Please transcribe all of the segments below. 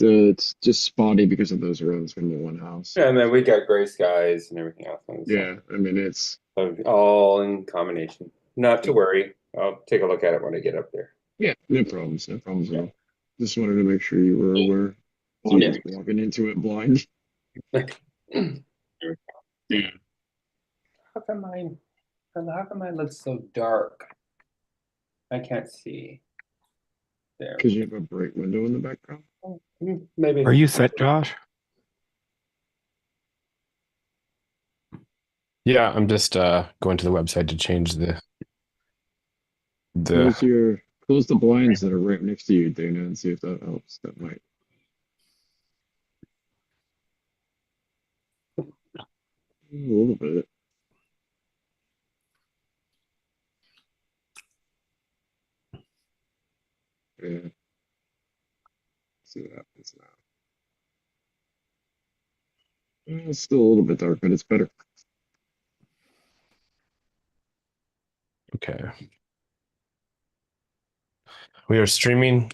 it's just spotty because of those rows from the one house. And then we got gray skies and everything else on the side. Yeah, I mean it's So all in combination. Not to worry. I'll take a look at it when I get up there. yeah, no problems at Yeah. all. Just wanted to make sure you were aware. So you're Yeah. just walking into it blind. Yeah, How come mine looks so dark? I can't see. There. because you have a bright window in the background. Maybe. Are you set, Josh? Yeah, I'm just going to the website to change the Close the blinds that are right next to you, Dana, and see if that helps. That might a little bit. Yeah. See what happens now. It's still a little bit dark, but it's better. okay. We are streaming.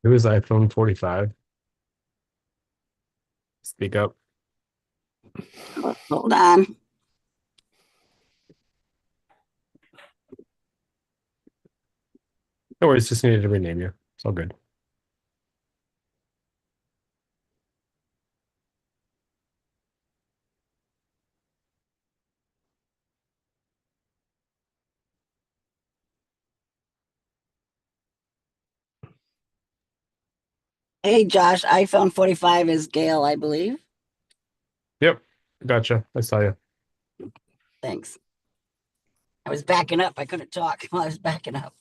Who is iPhone 45? Speak up. Hold on. No worries, just needed to rename you. It's all good. Hey, Josh, iPhone 45 is Gail, I believe. Yep, gotcha. I saw you. Thanks. I was backing up. I couldn't talk while I was backing up.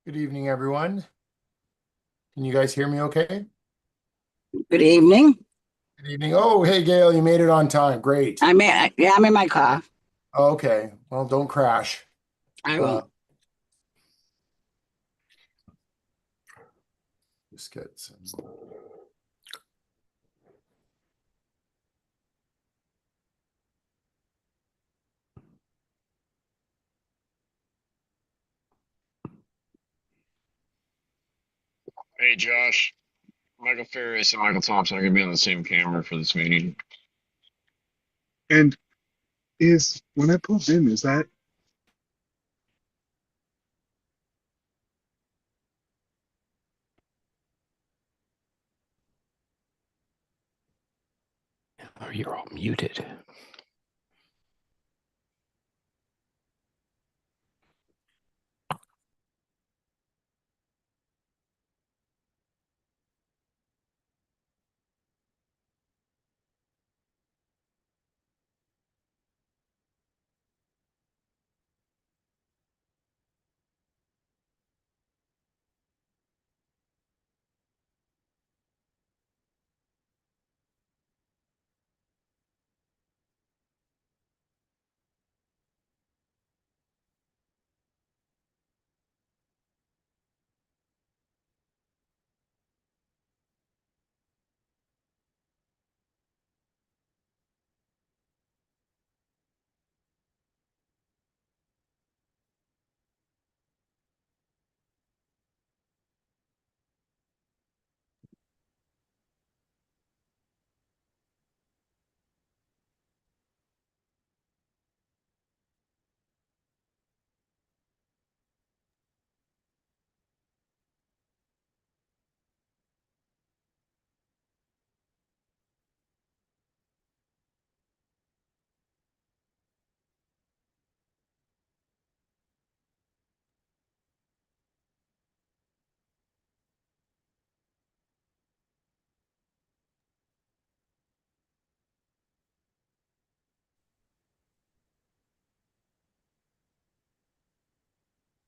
Good evening, everyone. Can you guys hear me okay? Good evening. Good evening. Oh, hey, Gail, you made it on time. Great. I'm in my car. Okay. Well, don't crash. I Uh, won't. Just get some. Hey, Josh. Michael Ferris and Michael Thompson are going to be on the same camera for this meeting. And is when I pulled in, is that Oh, you're all muted.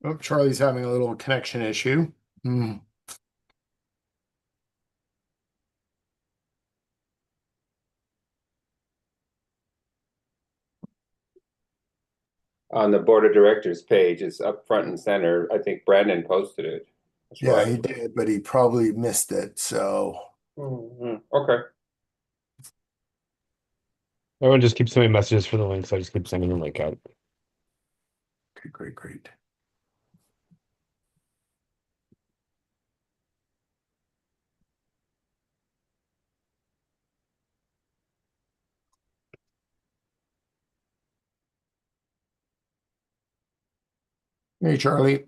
Oh, Charlie's having a little connection issue. On the board of directors page, it's up front and center. I think Brandon posted it. That's Yeah, why. he did, but he probably missed it. So, Okay. Everyone just keeps sending messages for the links. I just keep sending the link out. okay, great. Hey, Charlie.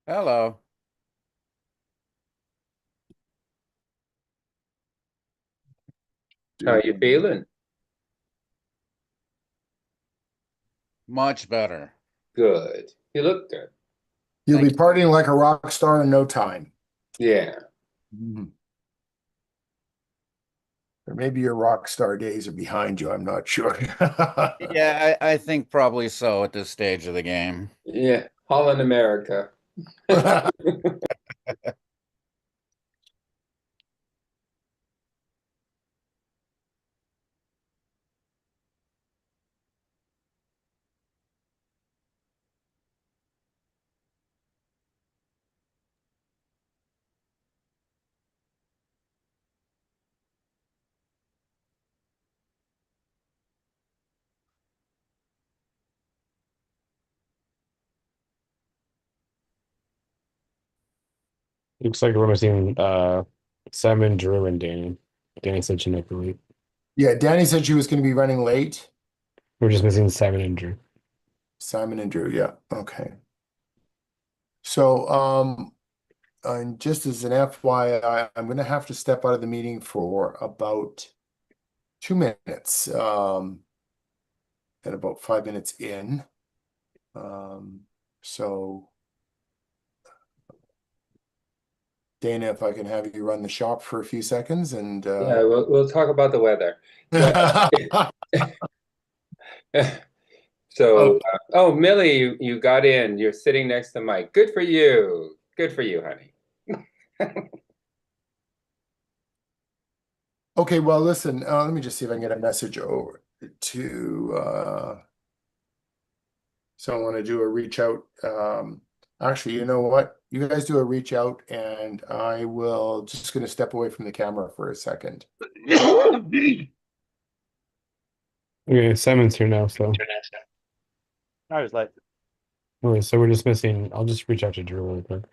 Hello. How you feeling? Much better. Good. You look good. You'll be Thank you. partying like a rock star in no time. Yeah. Or maybe your rock star days are behind you. I'm not sure. Yeah, I think probably so at this stage of the game. Yeah. Holland, America. Looks like we're missing Simon, Drew, and Danny. Danny said she might be late. Yeah, Danny said she was going to be running late. We're just missing Simon and Drew. Simon and Drew, yeah. Okay. So, and just as an FYI, I'm going to have to step out of the meeting for about 2 minutes, and about 5 minutes in. So Dana, if I can have you run the shop for a few seconds and Yeah, we'll talk about the weather. So, oh, Millie, you got in. You're sitting next to Mike. Good for you. Good for you, honey. Okay, well, listen, let me just see if I can get a message over to so I want to do a reach out. Actually, you know what? You guys do a reach out, and I will just going to step away from the camera for a second. Okay, Simon's here now, so. I was like, Okay, so we're just missing. I'll just reach out to Drew real quick.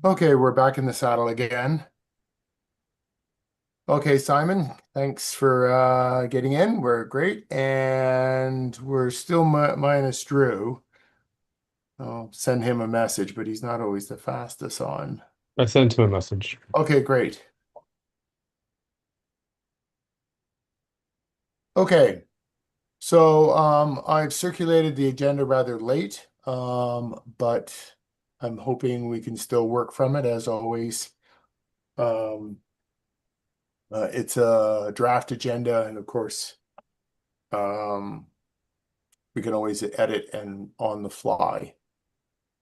Okay, we're back in the saddle again. Okay, Simon, thanks for getting in. We're great, and we're still minus Drew. I'll send him a message, but he's not always the fastest on. I sent him a message. Okay, great. Okay, so I've circulated the agenda rather late, but I'm hoping we can still work from it as always. It's a draft agenda, and of course, we can always edit and on the fly.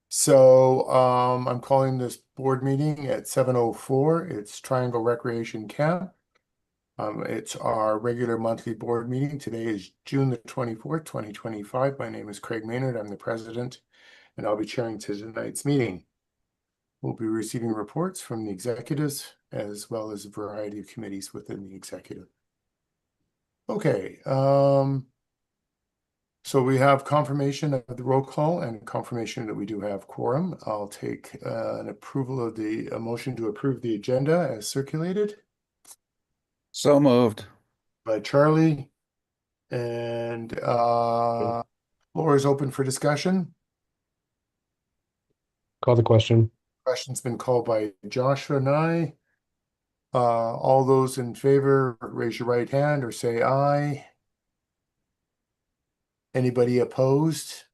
So I'm calling this board meeting at 7:04. It's Triangle Recreation Camp. It's our regular monthly board meeting. Today is June the 24th, 2025. My name is Craig Maynard. I'm the president, and I'll be chairing tonight's meeting. We'll be receiving reports from the executives as well as a variety of committees within the executive. Okay, so we have confirmation of the roll call and confirmation that we do have quorum. I'll take an approval of a motion to approve the agenda as circulated So moved. by Charlie. And floor is open for discussion. Call the question. Question's been called by Joshua and I. All those in favor, raise your right hand or say aye. Anybody opposed?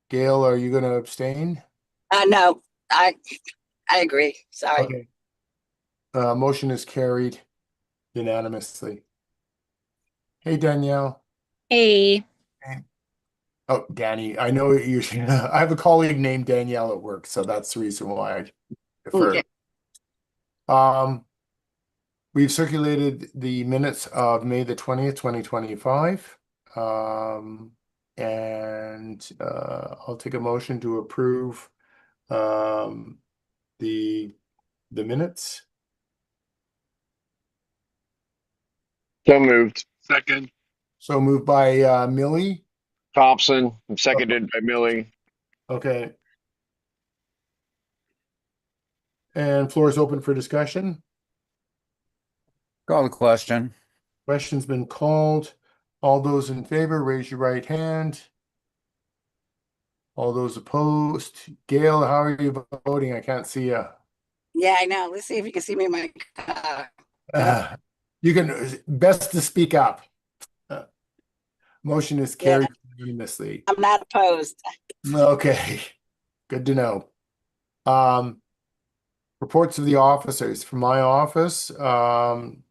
Gail, are you going to abstain? No, I agree. Sorry. Okay. Motion is carried unanimously. Hey, Danielle. Hey, Oh, Danny, I know you. I have a colleague named Danielle at work, so that's the reason why I defer. Okay. We've circulated the minutes of May the 20th, 2025. And I'll take a motion to approve the minutes. So moved. Second. So moved by Millie. Thompson, seconded by Millie. Okay. And floor is open for discussion. Call the question. Question's been called. All those in favor, raise your right hand. All those opposed. Gail, how are you voting? I can't see you. Yeah, I know. Let's see if you can see me in my car. You can best to speak up. Motion is carried unanimously. I'm not opposed. Okay, good to know. Reports of the officers from my office.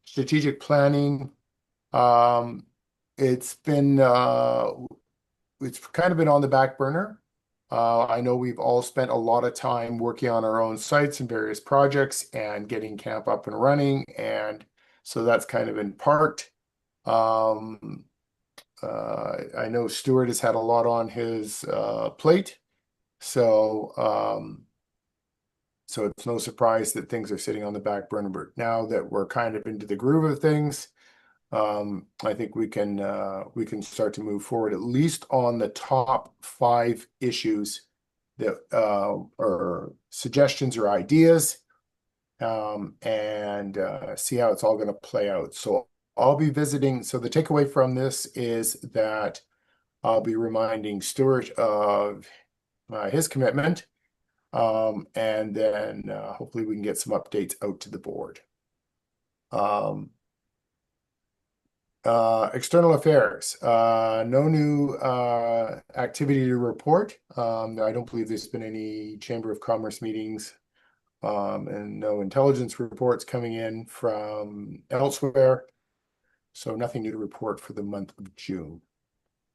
Strategic planning. It's been it's kind of been on the back burner. I know we've all spent a lot of time working on our own sites and various projects and getting camp up and running, and so that's kind of been parked. I know Stuart has had a lot on his plate, so so it's no surprise that things are sitting on the back burner. But now that we're kind of into the groove of things, I think we can start to move forward at least on the top 5 issues that or suggestions or ideas, and see how it's all going to play out. So I'll be visiting. So the takeaway from this is that I'll be reminding Stuart of his commitment, and then hopefully we can get some updates out to the board. External affairs, no new activity to report. I don't believe there's been any Chamber of Commerce meetings, and no intelligence reports coming in from elsewhere. So nothing new to report for the month of June.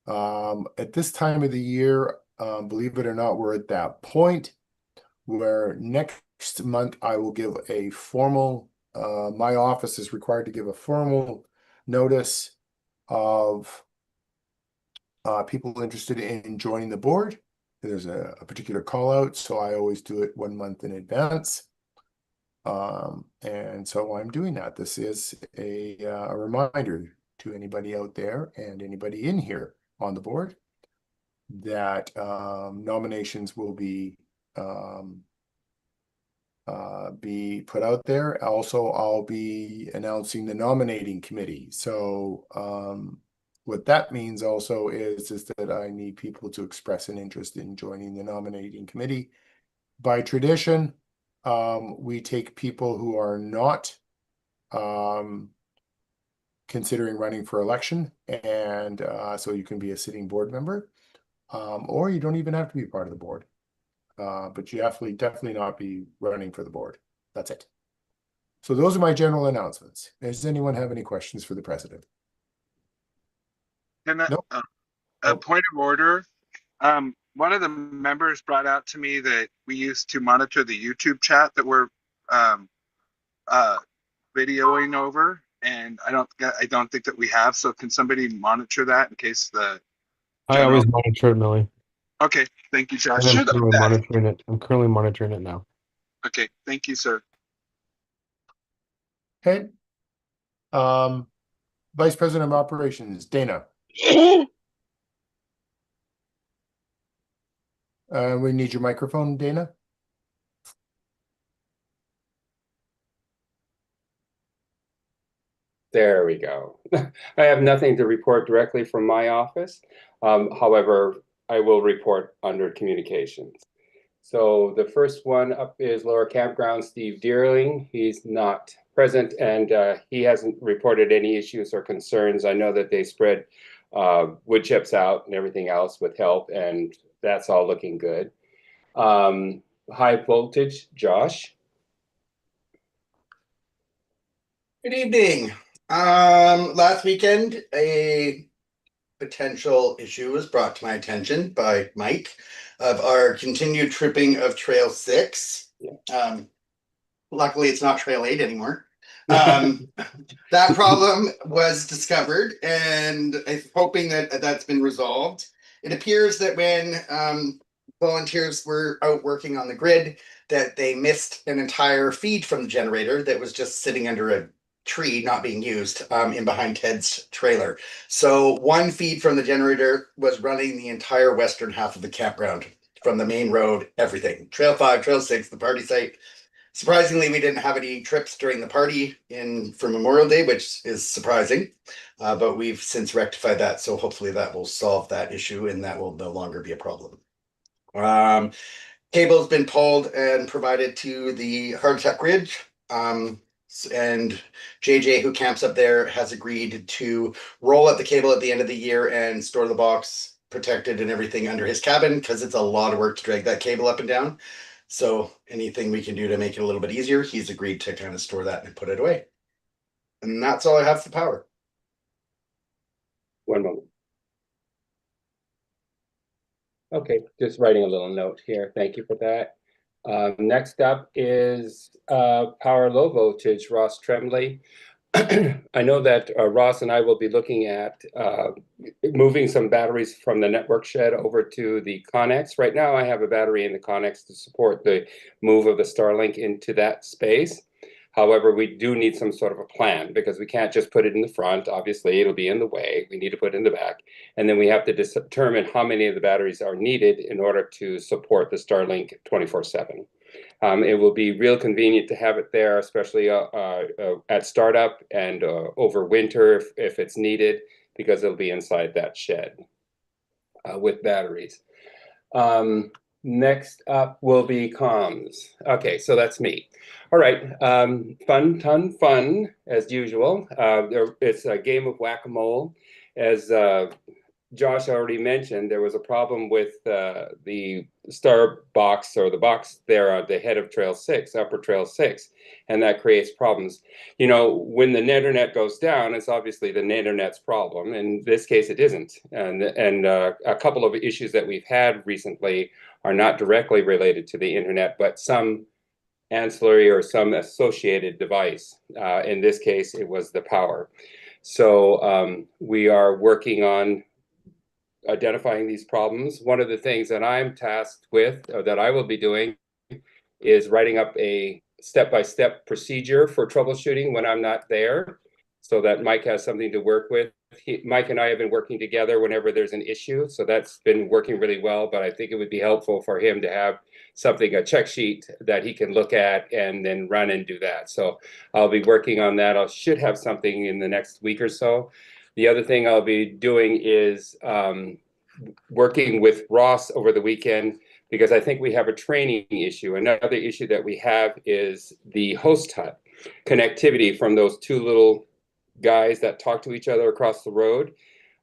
At this time of the year, believe it or not, we're at that point where next month I will give a formal, my office is required to give a formal notice of people interested in joining the board. There's a particular call out, so I always do it 1 month in advance. And so I'm doing that. This is a reminder to anybody out there and anybody in here on the board that nominations will be put out there. Also, I'll be announcing the nominating committee. So what that means also is that I need people to express an interest in joining the nominating committee. By tradition, we take people who are not considering running for election, and so you can be a sitting board member, or you don't even have to be part of the board. But you definitely not be running for the board. That's it. So those are my general announcements. Does anyone have any questions for the president? And Nope. a point of order. One of the members brought out to me that we used to monitor the YouTube chat that we're videoing over, and I don't think that we have. So can somebody monitor that in case the I always monitor it, Millie. Okay, thank you, Josh. I'm Should have currently that. monitoring it. I'm currently monitoring it now. Okay, thank you, sir. Okay. Vice President of Operations, Dana. We need your microphone, Dana. There we go. I have nothing to report directly from my office. However, I will report under communications. So the first one up is Lower Campground, Steve Deerling. He's not present, and he hasn't reported any issues or concerns. I know that they spread wood chips out and everything else with help, and that's all looking good. High voltage, Josh. Good evening. Last weekend, a potential issue was brought to my attention by Mike of our continued tripping of Trail 6. Luckily, it's not Trail 8 anymore. That problem was discovered, and I'm hoping that that's been resolved. It appears that when volunteers were out working on the grid, that they missed an entire feed from the generator that was just sitting under a tree not being used in behind Ted's trailer. So one feed from the generator was running the entire western half of the campground from the main road, everything. Trail 5, Trail 6, the party site. Surprisingly, we didn't have any trips during the party for Memorial Day, which is surprising, but we've since rectified that. So hopefully that will solve that issue and that will no longer be a problem. Cable's been pulled and provided to the Hardtech Ridge. And JJ, who camps up there, has agreed to roll up the cable at the end of the year and store the box protected and everything under his cabin, because it's a lot of work to drag that cable up and down. So anything we can do to make it a little bit easier, he's agreed to kind of store that and put it away. And that's all I have for power. One moment. Okay, just writing a little note here. Thank you for that. Next up is power low voltage, Ross Tremblay. I know that Ross and I will be looking at moving some batteries from the network shed over to the Connex. Right now, I have a battery in the Connex to support the move of the Starlink into that space. However, we do need some sort of a plan because we can't just put it in the front. Obviously, it'll be in the way. We need to put it in the back. And then we have to determine how many of the batteries are needed in order to support the Starlink 24/7. It will be real convenient to have it there, especially at startup and over winter if it's needed, because it'll be inside that shed with batteries. Next up will be comms. Okay, so that's me. All right, fun as usual. It's a game of whack-a-mole. As Josh already mentioned, there was a problem with the star box or the box there at the head of Trail 6, Upper Trail 6, and that creates problems. You know, when the Nethernet goes down, it's obviously the Nethernet's problem. In this case, it isn't. And a couple of issues that we've had recently are not directly related to the internet, but some ancillary or some associated device. In this case, it was the power. So we are working on identifying these problems. One of the things that I'm tasked with, or that I will be doing, is writing up a step-by-step procedure for troubleshooting when I'm not there, so that Mike has something to work with. Mike and I have been working together whenever there's an issue, so that's been working really well, but I think it would be helpful for him to have something, a check sheet that he can look at and then run and do that. So I'll be working on that. I should have something in the next week or so. The other thing I'll be doing is working with Ross over the weekend, because I think we have a training issue. Another issue that we have is the host hut connectivity from those two little guys that talk to each other across the road.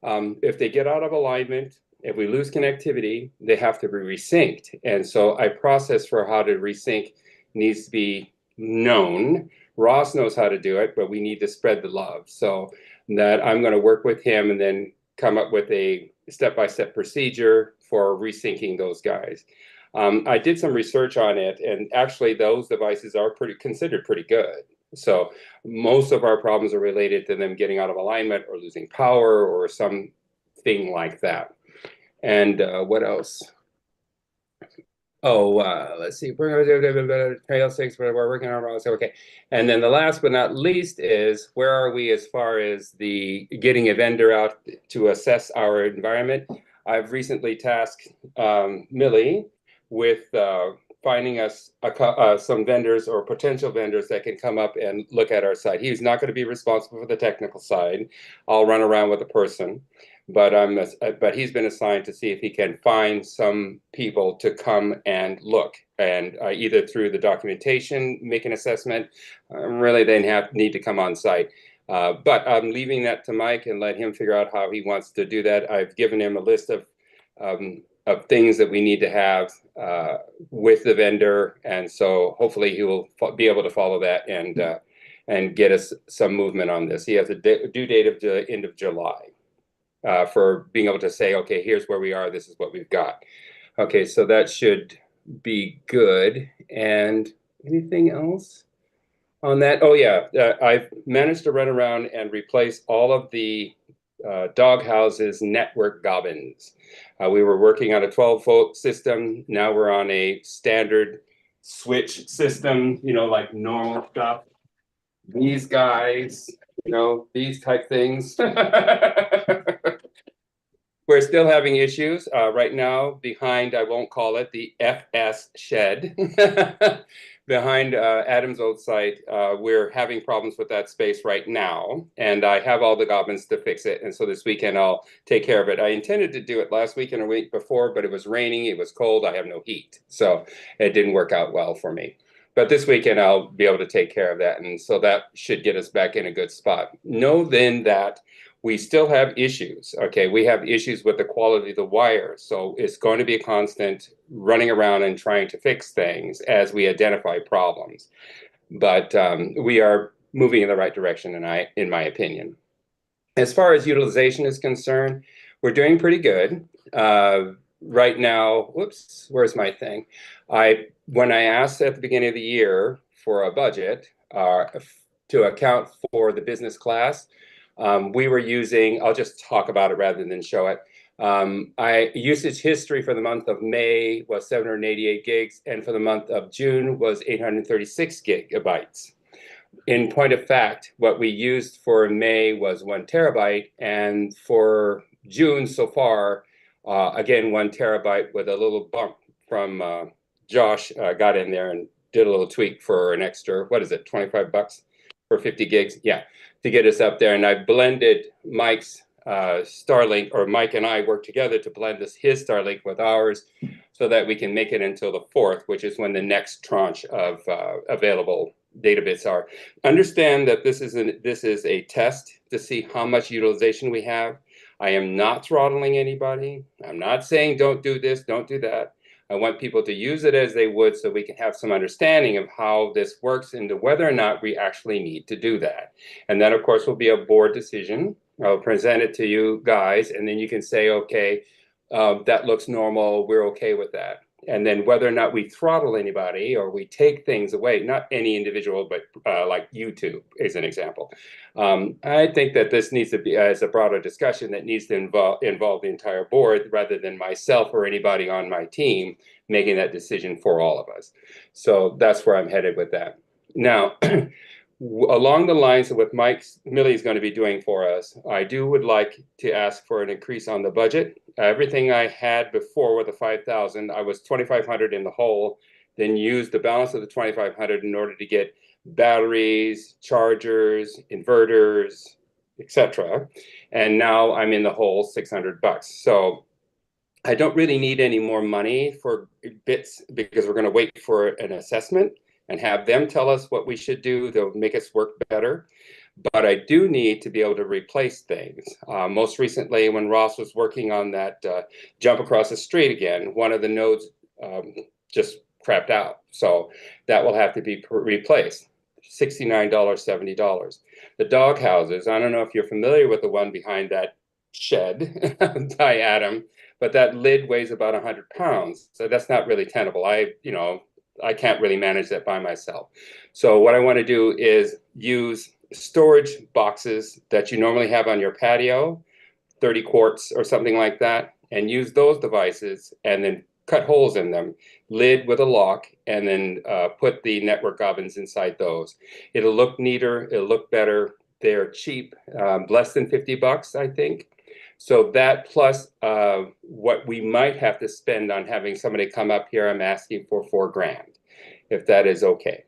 If they get out of alignment, if we lose connectivity, they have to be resynced. And so a process for how to resync needs to be known. Ross knows how to do it, but we need to spread the love. So that I'm going to work with him and then come up with a step-by-step procedure for resyncing those guys. I did some research on it, and actually those devices are considered pretty good. So most of our problems are related to them getting out of alignment or losing power or something like that. And what else? Oh, let's see. Trail 6, we're working on. Okay. And then the last but not least is, where are we as far as the getting a vendor out to assess our environment? I've recently tasked Millie with finding us some vendors or potential vendors that can come up and look at our site. He's not going to be responsible for the technical side. I'll run around with a person. But he's been assigned to see if he can find some people to come and look, and either through the documentation, make an assessment. Really, they need to come on site. But I'm leaving that to Mike and let him figure out how he wants to do that. I've given him a list of things that we need to have with the vendor, and so hopefully he will be able to follow that and get us some movement on this. He has a due date of the end of July. For being able to say, okay, here's where we are, this is what we've got. Okay, so that should be good. And anything else on that? Oh yeah, I've managed to run around and replace all of the Doghouse's network gubbins. We were working on a 12-volt system. Now we're on a standard switch system, you know, like normal stuff. These guys, you know, these type things. We're still having issues right now behind, I won't call it, the FS shed. Behind Adam's old site, we're having problems with that space right now, and I have all the goblins to fix it, and so this weekend I'll take care of it. I intended to do it last weekend or week before, but it was raining, it was cold, I have no heat, so it didn't work out well for me. But this weekend I'll be able to take care of that, and so that should get us back in a good spot. Know then that we still have issues, okay? We have issues with the quality of the wire, so it's going to be a constant running around and trying to fix things as we identify problems. But we are moving in the right direction, in my opinion. As far as utilization is concerned, we're doing pretty good. Right now, whoops, where's my thing? When I asked at the beginning of the year for a budget, to account for the business class, we were using, I'll just talk about it rather than show it. Usage history for the month of May was 788 gigs, and for the month of June was 836 gigabytes. In point of fact, what we used for May was 1 terabyte, and for June so far, again, 1 terabyte with a little bump from Josh got in there and did a little tweak for an extra, what is it, 25 bucks for 50 gigs? Yeah, to get us up there. And I blended Mike's Starlink, or Mike and I worked together to blend his Starlink with ours so that we can make it until the 4th, which is when the next tranche of available data bits are. Understand that this is a test to see how much utilization we have. I am not throttling anybody. I'm not saying don't do this, don't do that. I want people to use it as they would so we can have some understanding of how this works and whether or not we actually need to do that. And that, of course, will be a board decision. I'll present it to you guys, and then you can say, okay, that looks normal, we're okay with that. And then whether or not we throttle anybody or we take things away, not any individual, but like YouTube is an example. I think that this needs to be as a broader discussion that needs to involve the entire board rather than myself or anybody on my team making that decision for all of us. So that's where I'm headed with that. Now, along the lines of what Mike Milley is going to be doing for us, I would like to ask for an increase on the budget. Everything I had before with the 5,000, I was 2,500 in the hole, then used the balance of the 2,500 in order to get batteries, chargers, inverters, etc. And now I'm in the hole 600 bucks. So I don't really need any more money for bits because we're going to wait for an assessment and have them tell us what we should do. They'll make us work better. But I do need to be able to replace things. Most recently, when Ross was working on that jump across the street again, one of the nodes just crapped out. So that will have to be replaced. $69, $70. The dog houses, I don't know if you're familiar with the one behind that shed by Adam, but that lid weighs about 100 pounds. So that's not really tenable. I can't really manage that by myself. So what I want to do is use storage boxes that you normally have on your patio, 30 quarts or something like that, and use those devices and then cut holes in them, lid with a lock, and then put the network ovens inside those. It'll look neater, it'll look better. They're cheap, less than 50 bucks, I think. So that plus what we might have to spend on having somebody come up here, I'm asking for $4,000, if that is okay.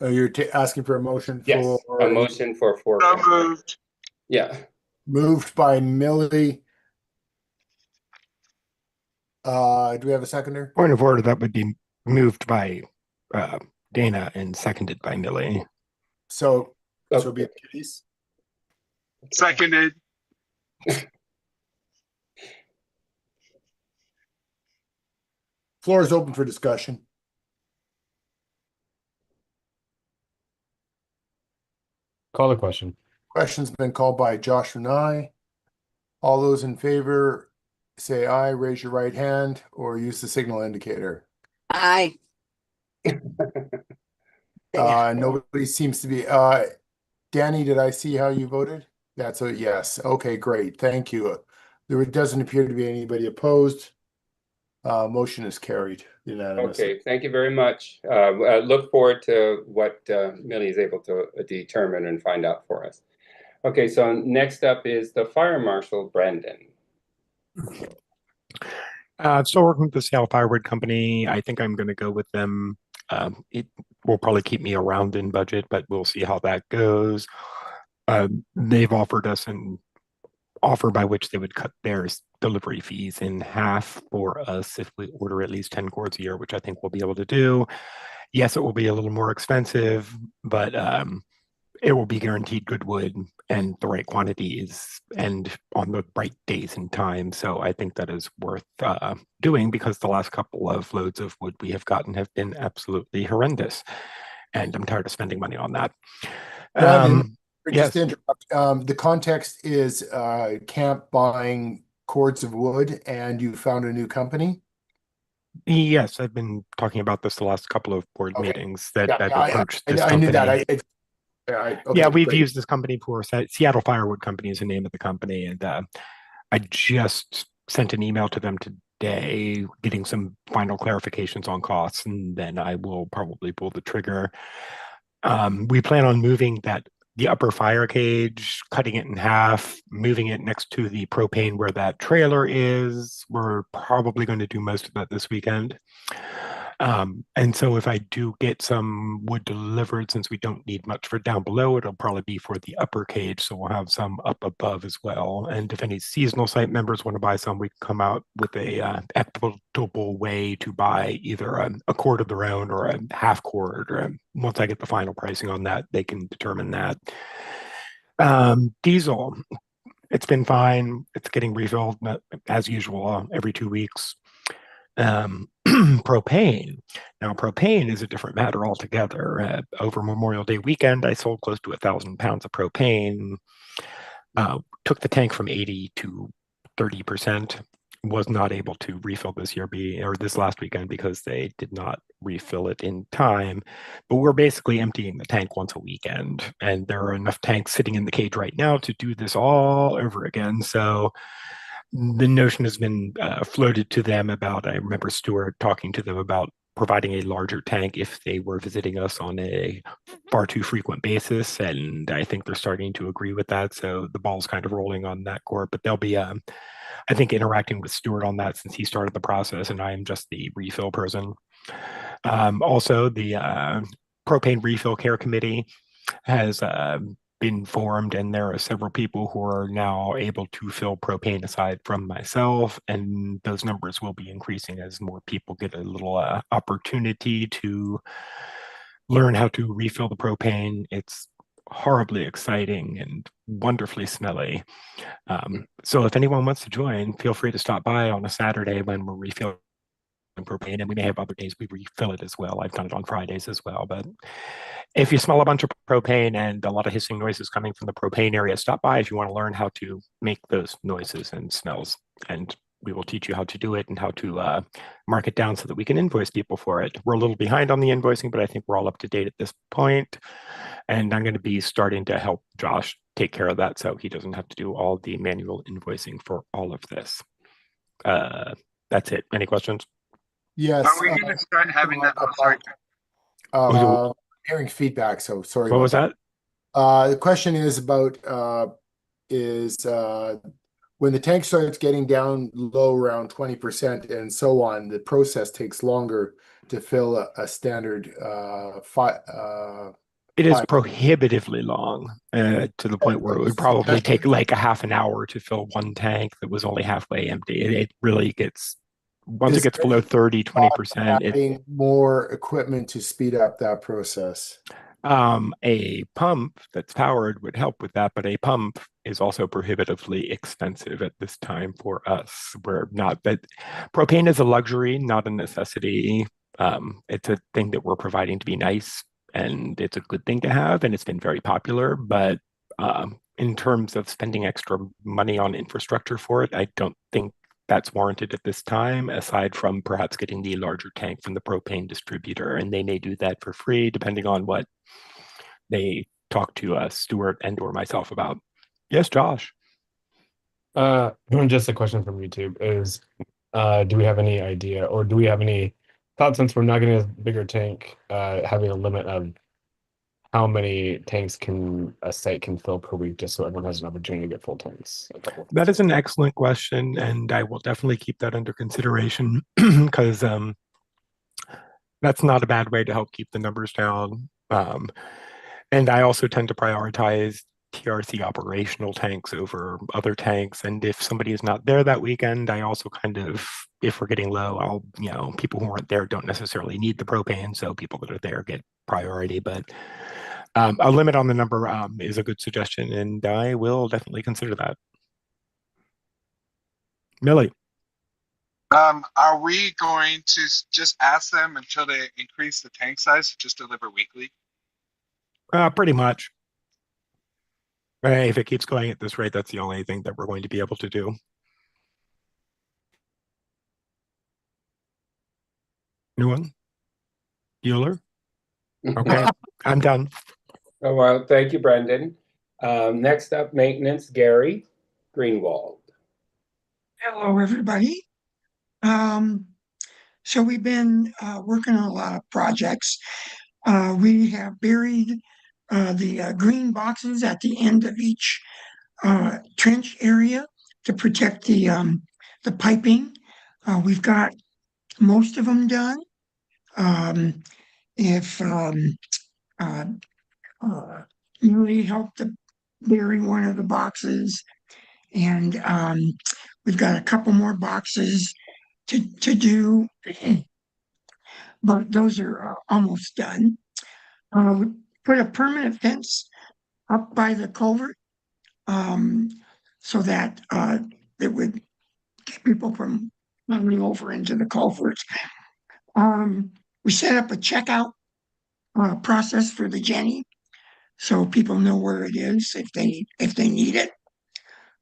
You're asking for a motion Yes, for a motion for So $4,000. moved. Yeah. moved by Millie. Do we have a seconder? Point of order, that would be moved by Dana and seconded by Millie. So Okay. it'll be a case. Seconded. Floor is open for discussion. Call the question. Question's been called by Josh and I. All those in favor, say aye, raise your right hand, or use the signal indicator. Aye. Nobody seems to be, Danny, did I see how you voted? That's a yes. Okay, great. Thank you. There doesn't appear to be anybody opposed. Motion is carried unanimously. Okay, thank you very much. I look forward to what Millie is able to determine and find out for us. Okay, so next up is the Fire Marshal, Brendan. Still working with the Seattle Firewood Company. I think I'm going to go with them. It will probably keep me around in budget, but we'll see how that goes. They've offered us an offer by which they would cut their delivery fees in half for us if we order at least 10 cords a year, which I think we'll be able to do. Yes, it will be a little more expensive, but it will be guaranteed good wood and the right quantities and on the right days and time. So I think that is worth doing because the last couple of loads of wood we have gotten have been absolutely horrendous. And I'm tired of spending money on that. Just to interrupt, the context is camp buying cords of wood and you found a new company. Yes, I've been talking about this the last couple of board Okay. meetings that Yeah, I've I approached this I knew that. company. Okay, Yeah, we've great. used this company before. Seattle Firewood Company is the name of the company, and I just sent an email to them today, getting some final clarifications on costs, and then I will probably pull the trigger. We plan on moving the upper fire cage, cutting it in half, moving it next to the propane where that trailer is. We're probably going to do most of that this weekend. And so if I do get some wood delivered, since we don't need much for down below, it'll probably be for the upper cage. So we'll have some up above as well. And if any seasonal site members want to buy some, we can come out with a equitable way to buy either a cord of their own or a half cord. Or once I get the final pricing on that, they can determine that. Diesel, it's been fine. It's getting refilled as usual every 2 weeks. Propane. Now, propane is a different matter altogether. Over Memorial Day weekend, I sold close to 1,000 pounds of propane. Took the tank from 80 to 30%. Was not able to refill this last weekend because they did not refill it in time. But we're basically emptying the tank once a weekend, and there are enough tanks sitting in the cage right now to do this all over again. So the notion has been floated to them about, I remember Stuart talking to them about providing a larger tank if they were visiting us on a far too frequent basis. And I think they're starting to agree with that. So the ball's kind of rolling on that court, but they'll be, I think, interacting with Stuart on that since he started the process and I am just the refill person. Also, the propane refill care committee has been formed, and there are several people who are now able to fill propane aside from myself, and those numbers will be increasing as more people get a little opportunity to learn how to refill the propane. It's horribly exciting and wonderfully smelly. So if anyone wants to join, feel free to stop by on a Saturday when we're refilling propane, and we may have other days we refill it as well. I've done it on Fridays as well. But if you smell a bunch of propane and a lot of hissing noises coming from the propane area, stop by if you want to learn how to make those noises and smells. And we will teach you how to do it and how to mark it down so that we can invoice people for it. We're a little behind on the invoicing, but I think we're all up to date at this point. And I'm going to be starting to help Josh take care of that so he doesn't have to do all the manual invoicing for all of this. That's it. Any questions? Yes. Are we going to start having that? Oh, sorry. Hearing feedback, so sorry. What was that? The question is about when the tank starts getting down low around 20% and so on, the process takes longer to fill a standard it is prohibitively long to the point where it would probably take like a half an hour to fill one tank that was only halfway empty. It really gets, once it gets below 30, 20%. Having more equipment to speed up that process. A pump that's powered would help with that, but a pump is also prohibitively expensive at this time for us. We're not that propane is a luxury, not a necessity. It's a thing that we're providing to be nice, and it's a good thing to have, and it's been very popular. But in terms of spending extra money on infrastructure for it, I don't think that's warranted at this time, aside from perhaps getting the larger tank from the propane distributor, and they may do that for free, depending on what they talk to Stuart and or myself about. Yes, Josh. Just a question from YouTube is, do we have any idea, or do we have any thought, since we're not getting a bigger tank, having a limit of how many tanks a site can fill per week, just so everyone has an opportunity to get full tanks? That is an excellent question, and I will definitely keep that under consideration because that's not a bad way to help keep the numbers down. And I also tend to prioritize TRC operational tanks over other tanks. And if somebody is not there that weekend, I also kind of, if we're getting low, people who aren't there don't necessarily need the propane. So people that are there get priority. But a limit on the number is a good suggestion, and I will definitely consider that. Millie. Are we going to just ask them until they increase the tank size to just deliver weekly? Pretty much. If it keeps going at this rate, that's the only thing that we're going to be able to do. New one? Bueller? Okay, I'm done. Oh, well, thank you, Brendan. Next up, maintenance, Gary Greenwald. Hello, everybody. So we've been working on a lot of projects. We have buried the green boxes at the end of each trench area to protect the piping. We've got most of them done. If Yuri helped to bury one of the boxes, and we've got a couple more boxes to do, but those are almost done. We put a permanent fence up by the culvert so that it would keep people from running over into the culvert. We set up a checkout process for the Jenny, so people know where it is if they need it.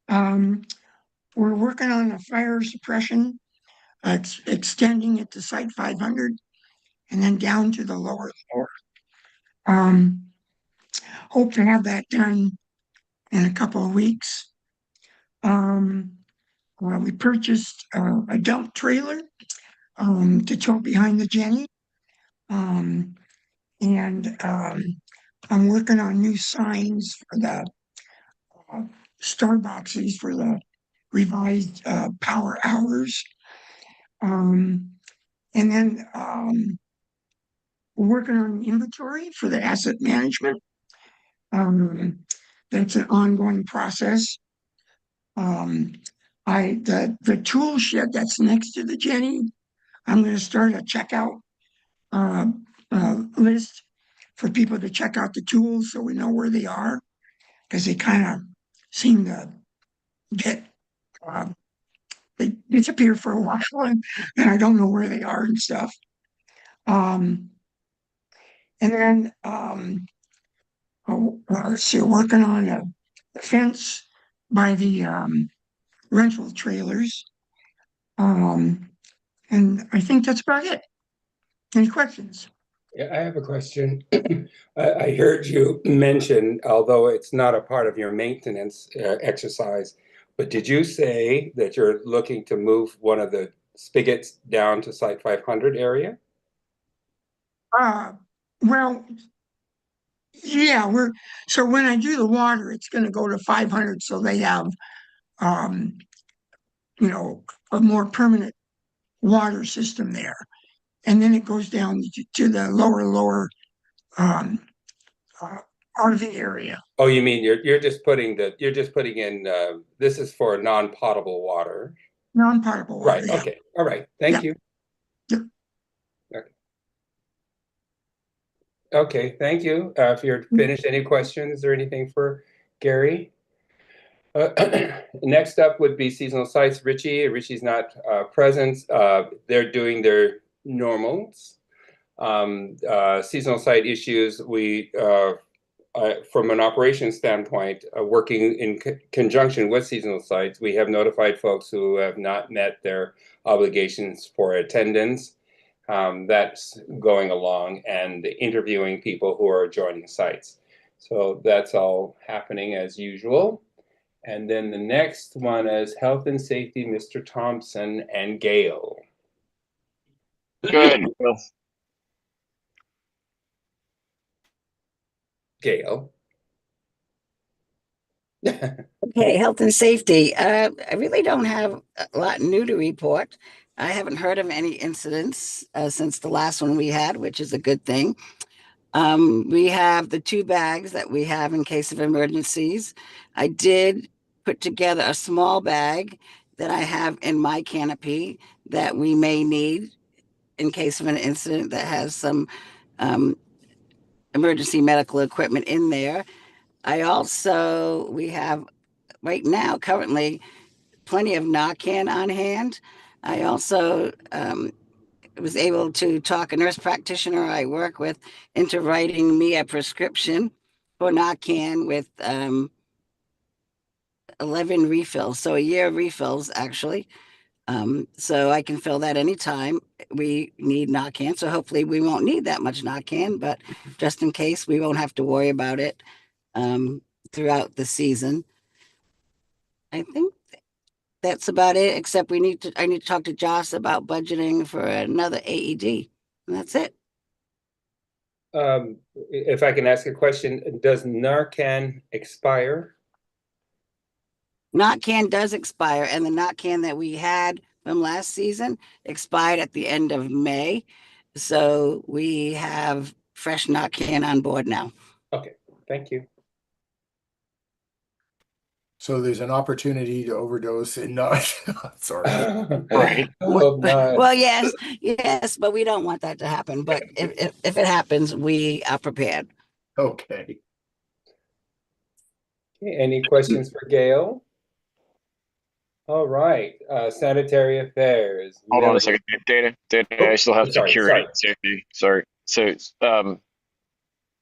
We're working on a fire suppression, extending it to Site 500 and then down to the lower floor. Hope to have that done in a couple of weeks. We purchased a dump trailer to tow behind the Jenny. And I'm working on new signs for the star boxes for the revised power hours. And then we're working on inventory for the asset management. That's an ongoing process. The tool shed that's next to the Jenny, I'm going to start a checkout list for people to check out the tools so we know where they are, because they kind of seem to get they disappear for a while and I don't know where they are and stuff. And then so working on a fence by the rental trailers. And I think that's about it. Any questions? Yeah, I have a question. I heard you mention, although it's not a part of your maintenance exercise, but did you say that you're looking to move one of the spigots down to Site 500 area? Well, yeah, so when I do the water, it's going to go to 500, so they have, you know, a more permanent water system there, and then it goes down to the lower RV area. Oh, you mean you're just putting in this is for non-potable water. Non-potable water. Right. Yeah. Okay. All right. Thank you. Yep. Okay. Thank you. If you're finished, any questions or anything for Gary? Next up would be seasonal sites. Richie's not present. They're doing their normals. Seasonal site issues, we from an operations standpoint, working in conjunction with seasonal sites, we have notified folks who have not met their obligations for attendance. That's going along, and interviewing people who are joining sites. So that's all happening as usual. And then the next one is health and safety, Mr. Thompson and Gail. Good. Well, Gail. Okay, health and safety. I really don't have a lot new to report. I haven't heard of any incidents since the last one we had, which is a good thing. We have the 2 bags that we have in case of emergencies. I did put together a small bag that I have in my canopy that we may need in case of an incident that has some emergency medical equipment in there. We have right now, currently, plenty of Narcan on hand. I also was able to talk a nurse practitioner I work with into writing me a prescription for Narcan with 11 refills, so a year of refills actually. So I can fill that anytime we need Narcan. So hopefully we won't need that much Narcan, but just in case, we won't have to worry about it throughout the season. I think that's about it, except I need to talk to Josh about budgeting for another AED. And that's it. If I can ask a question, does Narcan expire? Narcan does expire, and the Narcan that we had from last season expired at the end of May. So we have fresh Narcan on board now. Okay, thank you. So there's an opportunity to overdose and not, sorry. Right. Well, yes, but we don't want that to happen. But if it happens, we are prepared. Okay. Okay, any questions for Gail? All right, sanitary affairs. Hold on a second, Dana. Oh, I still have sorry, security and safety. Sorry. So,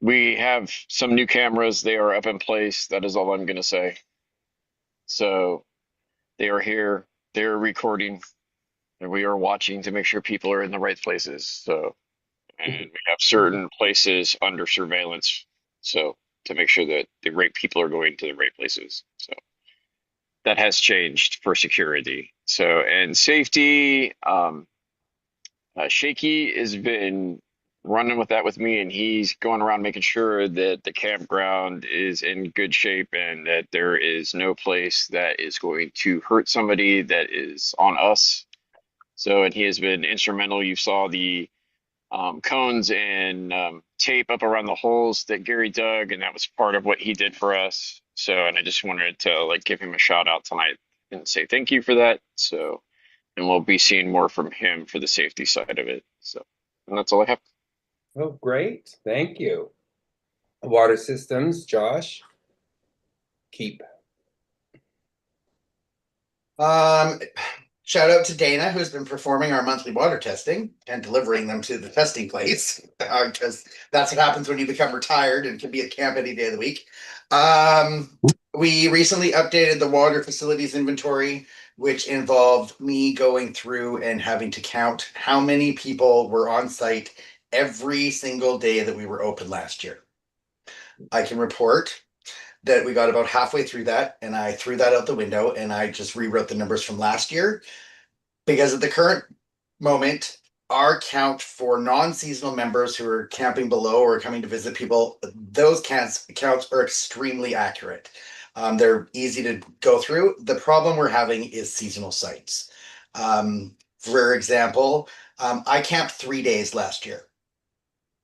we have some new cameras. They are up in place. That is all I'm going to say. So, they are here. They are recording, and we are watching to make sure people are in the right places. So, and we have certain places under surveillance. So, to make sure that the right people are going to the right places. So. That has changed for security. So, and safety, Shaky has been running with that with me, and he's going around making sure that the campground is in good shape and that there is no place that is going to hurt somebody that is on us. So, and he has been instrumental. You saw the cones and tape up around the holes that Gary dug, and that was part of what he did for us. So, and I just wanted to give him a shout out tonight and say thank you for that. So, and we'll be seeing more from him for the safety side of it. So, and that's all I have. Oh, great. Thank you. Water systems, Josh. Keep. Shout out to Dana, who's been performing our monthly water testing and delivering them to the testing place, because that's what happens when you become retired and can be at camp any day of the week. We recently updated the water facilities inventory, which involved me going through and having to count how many people were on site every single day that we were open last year. I can report that we got about halfway through that, and I threw that out the window, and I just rewrote the numbers from last year, because at the current moment, our count for non-seasonal members who are camping below or coming to visit people, those counts are extremely accurate. They're easy to go through. The problem we're having is seasonal sites. For example, I camped 3 days last year.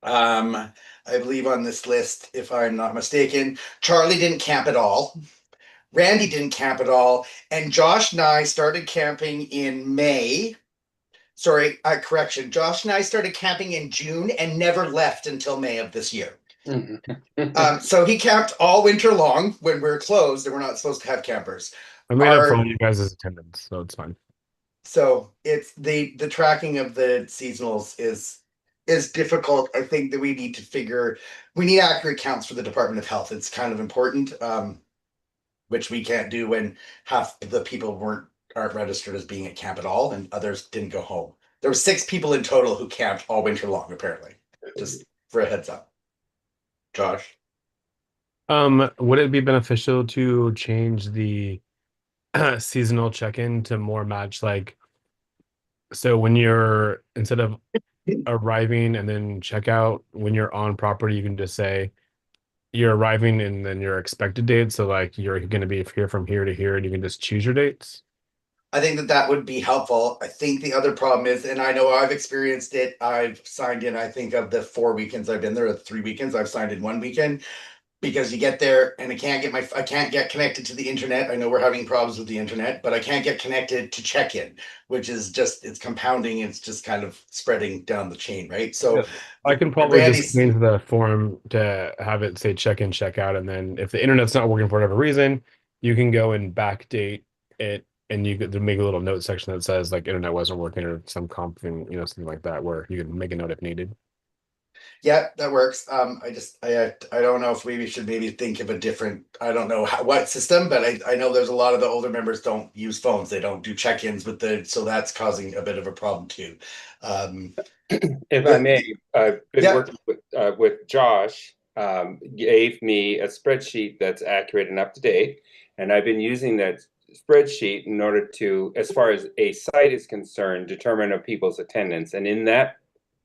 I believe on this list, if I'm not mistaken, Charlie didn't camp at all. Randy didn't camp at all. And Josh and I started camping in May. Sorry, correction. Josh and I started camping in June and never left until May of this year. So he camped all winter long when we're closed and we're not supposed to have campers. I made up for all you guys' attendance, so it's fine. So it's the tracking of the seasonals is difficult. I think that we need accurate counts for the Department of Health. It's kind of important, which we can't do when half the people aren't registered as being at camp at all, and others didn't go home. There were 6 people in total who camped all winter long, apparently. Just for a heads up. Josh? Would it be beneficial to change the seasonal check-in to more match so when you're, instead of arriving and then check out, when you're on property, you can just say you're arriving and then your expected date. So you're going to be here from here to here, and you can just choose your dates. I think that would be helpful. I think the other problem is, and I know I've experienced it, I've signed in, I think of the 4 weekends I've been there, or 3 weekends, I've signed in 1 weekend, because you get there and I can't get connected to the internet. I know we're having problems with the internet, but I can't get connected to check-in, which is just, it's compounding. It's just kind of spreading down the chain, right? So I can probably just change the form to have it say check-in, check-out, and then if the internet's not working for whatever reason, you can go and backdate it, and you could make a little note section that says internet wasn't working or some something like that, where you can make a note if needed. Yeah, that works. I don't know if we should maybe think of a different, I don't know what system, but I know there's a lot of the older members don't use phones. They don't do check-ins with so that's causing a bit of a problem too. If I may, I've been Yeah. working with Josh, gave me a spreadsheet that's accurate and up to date. And I've been using that spreadsheet in order to, as far as a site is concerned, determine of people's attendance. And in that,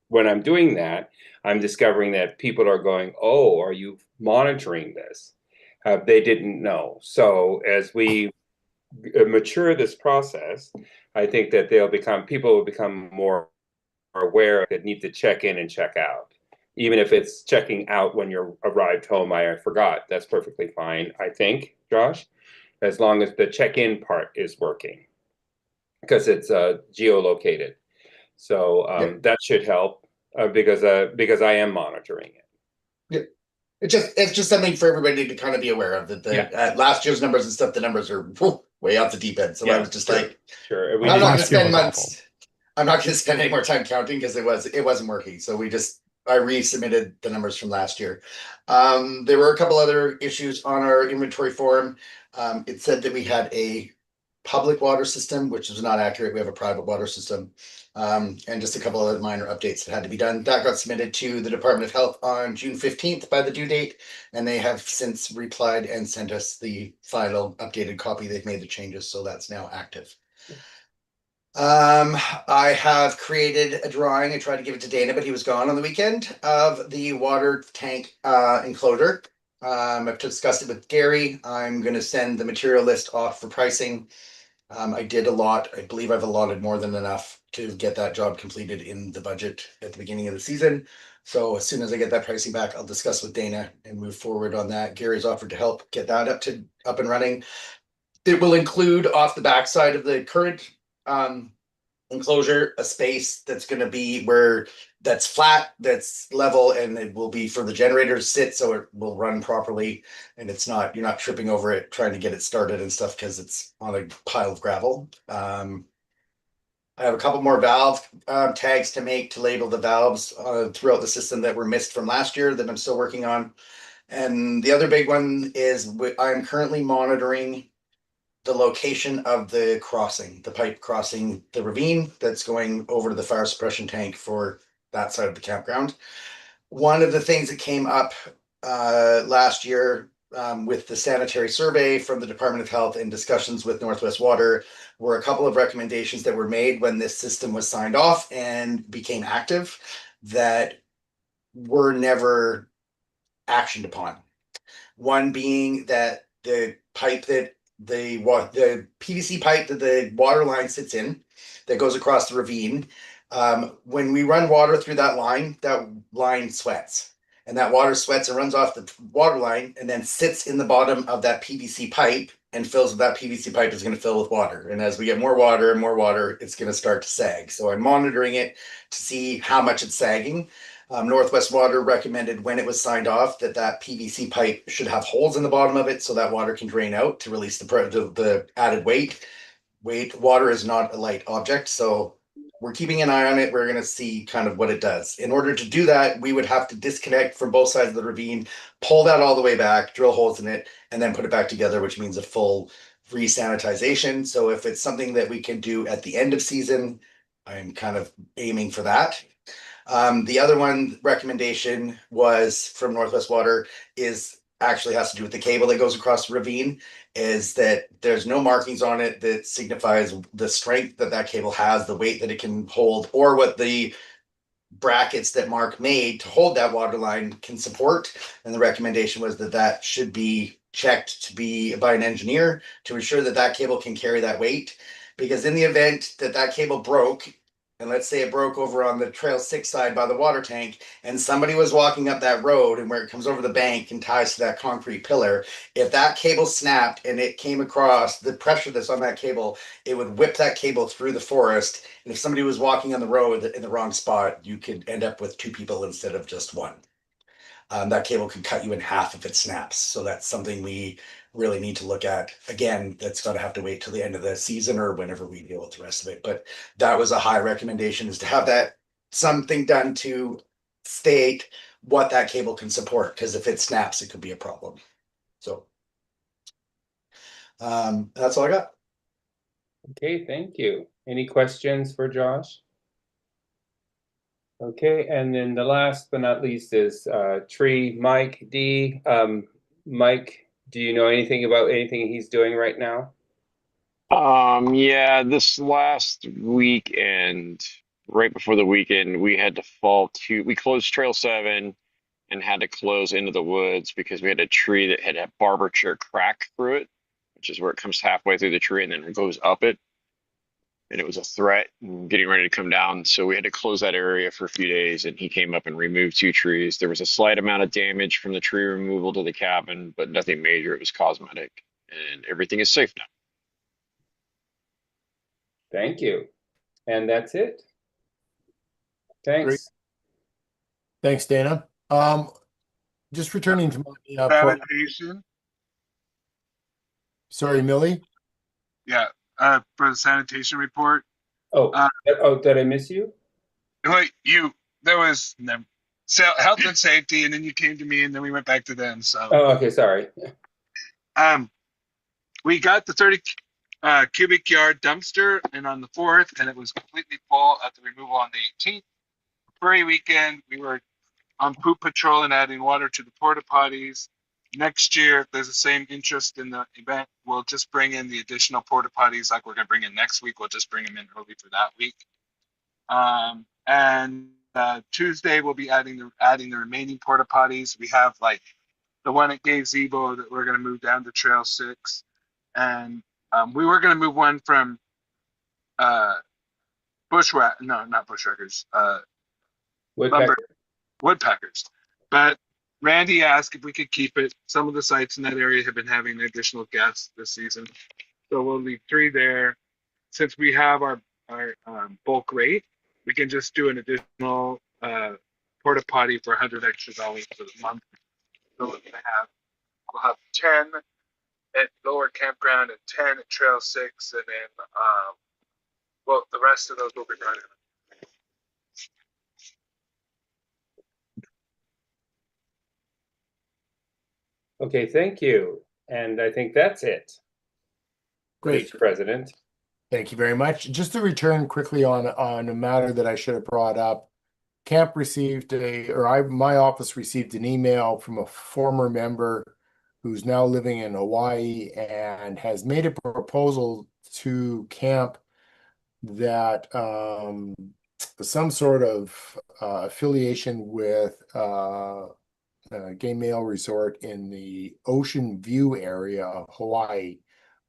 when I'm doing that, I'm discovering that people are going, oh, are you monitoring this? They didn't know. So as we mature this process, I think that people will become more aware that need to check in and check out. Even if it's checking out when you're arrived home, I forgot, that's perfectly fine, I think, Josh, as long as the check-in part is working, because it's geolocated. So that should help because I am monitoring it. Yeah. It's just something for everybody to kind of be aware of that last year's numbers and stuff, the numbers are way off the deep end. So I was just like, sure. I'm not going to spend months. I'm not going to spend any more time counting because it wasn't working. So I resubmitted the numbers from last year. There were a couple other issues on our inventory form. It said that we had a public water system, which is not accurate. We have a private water system. And just a couple other minor updates that had to be done. That got submitted to the Department of Health on June 15th by the due date, and they have since replied and sent us the final updated copy. They've made the changes, so that's now active. I have created a drawing. I tried to give it to Dana, but he was gone on the weekend, of the water tank enclosure. I've discussed it with Gary. I'm going to send the material list off for pricing. I did a lot. I believe I've allotted more than enough to get that job completed in the budget at the beginning of the season. So as soon as I get that pricing back, I'll discuss with Dana and move forward on that. Gary's offered to help get that up and running. It will include off the backside of the current enclosure a space that's going to be that's flat, that's level, and it will be for the generator to sit, so it will run properly, and you're not tripping over it trying to get it started and stuff because it's on a pile of gravel. I have a couple more valve tags to make to label the valves throughout the system that were missed from last year that I'm still working on. And the other big one is I'm currently monitoring the location of the pipe crossing the ravine that's going over to the fire suppression tank for that side of the campground. One of the things that came up last year with the sanitary survey from the Department of Health and discussions with Northwest Water were a couple of recommendations that were made when this system was signed off and became active that were never actioned upon. One being that the pipe that the PVC pipe that the water line sits in that goes across the ravine, when we run water through that line sweats, and that water sweats and runs off the water line and then sits in the bottom of that PVC pipe and fills with that PVC pipe is going to fill with water. And as we get more water and more water, it's going to start to sag. So I'm monitoring it to see how much it's sagging. Northwest Water recommended when it was signed off that PVC pipe should have holes in the bottom of it so that water can drain out to release the added weight. Water is not a light object, so we're keeping an eye on it. We're going to see kind of what it does. In order to do that, we would have to disconnect from both sides of the ravine, pull that all the way back, drill holes in it, and then put it back together, which means a full re-sanitization. So if it's something that we can do at the end of season, I'm kind of aiming for that. The other one recommendation was from Northwest Water actually has to do with the cable that goes across the ravine, is that there's no markings on it that signifies the strength that cable has, the weight that it can hold, or what the brackets that Mark made to hold that water line can support. And the recommendation was that should be checked by an engineer to ensure that cable can carry that weight. Because in the event that cable broke, and let's say it broke over on the Trail 6 side by the water tank, and somebody was walking up that road and where it comes over the bank and ties to that concrete pillar, if that cable snapped and it came across, the pressure that's on that cable, it would whip that cable through the forest. And if somebody was walking on the road in the wrong spot, you could end up with 2 people instead of just 1. That cable could cut you in half if it snaps. So that's something we really need to look at. Again, that's going to have to wait till the end of the season or whenever we deal with the rest of it. But that was a high recommendation, is to have something done to state what that cable can support, because if it snaps, it could be a problem. So that's all I got. Okay, thank you. Any questions for Josh? Okay, and then the last but not least is tree Mike D. Mike, do you know anything about anything he's doing right now? Yeah, this last weekend, right before the weekend, we had to we closed Trail 7 and had to close into the woods because we had a tree that had a barber chair crack through it, which is where it comes halfway through the tree and then it goes up it. And it was a threat and getting ready to come down. So we had to close that area for a few days, and he came up and removed 2 trees. There was a slight amount of damage from the tree removal to the cabin, but nothing major. It was cosmetic, and everything is safe now. Thank you. And that's it. Thanks. Great. Thanks, Dana. Just returning to my Sanitation. Sorry, Millie. Yeah, for the sanitation report. Oh, did I miss you? Wait, there was health and safety, and then you came to me, and then we went back to them. So. Oh, okay, sorry. We got the 30 cubic yard dumpster, and on the 4th, and it was completely full at the removal on the 18th. For a weekend, we were on poop patrol and adding water to the porta potties. Next year, if there's the same interest in the event, we'll just bring in the additional porta potties like we're going to bring in next week. We'll just bring them in early for that week. And Tuesday, we'll be adding the remaining porta potties. We have like the one at Gazebo that we're going to move down to Trail 6. And we were going to move one from not bushwhackers, woodpeckers. But Randy asked if we could keep it. Some of the sites in that area have been having additional guests this season. So we'll leave 3 there. Since we have our bulk rate, we can just do an additional porta potty for $100 extra for the month. So we'll have 10 at Lower Campground and 10 at Trail 6, and then the rest of those will be running. Okay, thank you. And I think that's it. Great, President. Thank you very much. Just to return quickly on a matter that I should have brought up. Camp received my office received an email from a former member who's now living in Hawaii and has made a proposal to camp that some sort of affiliation with Gay Male Resort in the Ocean View area of Hawaii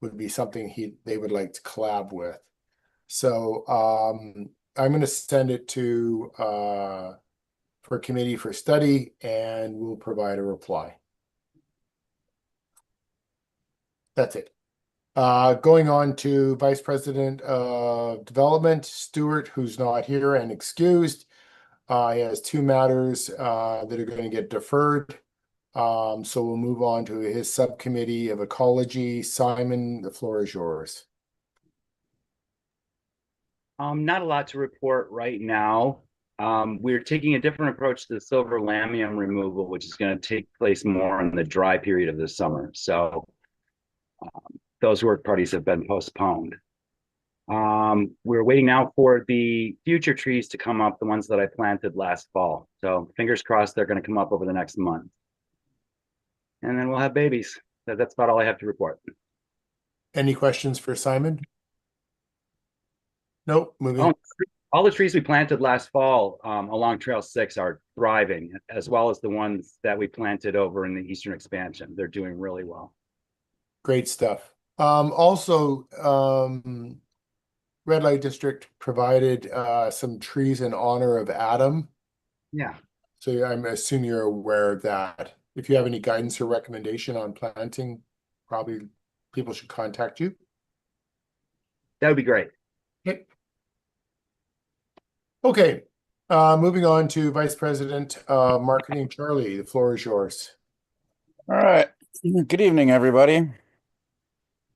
would be something they would like to collab with. So I'm going to send it to for committee for study, and we'll provide a reply. That's it. Going on to Vice President of Development, Stuart, who's not here and excused. He has 2 matters that are going to get deferred. So we'll move on to his subcommittee of ecology. Simon, the floor is yours. Not a lot to report right now. We're taking a different approach to the silver lamium removal, which is going to take place more in the dry period of the summer. So those work parties have been postponed. We're waiting now for the future trees to come up, the ones that I planted last fall. So fingers crossed they're going to come up over the next month. And then we'll have babies. That's about all I have to report. Any questions for Simon? Nope, moving. Oh, all the trees we planted last fall along Trail 6 are thriving, as well as the ones that we planted over in the Eastern Expansion. They're doing really well. Great stuff. Also, Red Light District provided some trees in honor of Adam. Yeah. So I'm assuming you're aware of that. If you have any guidance or recommendation on planting, probably people should contact you. That would be great. Yep. Okay. Moving on to Vice President Marketing, Charlie. The floor is yours. All right. Good evening, everybody.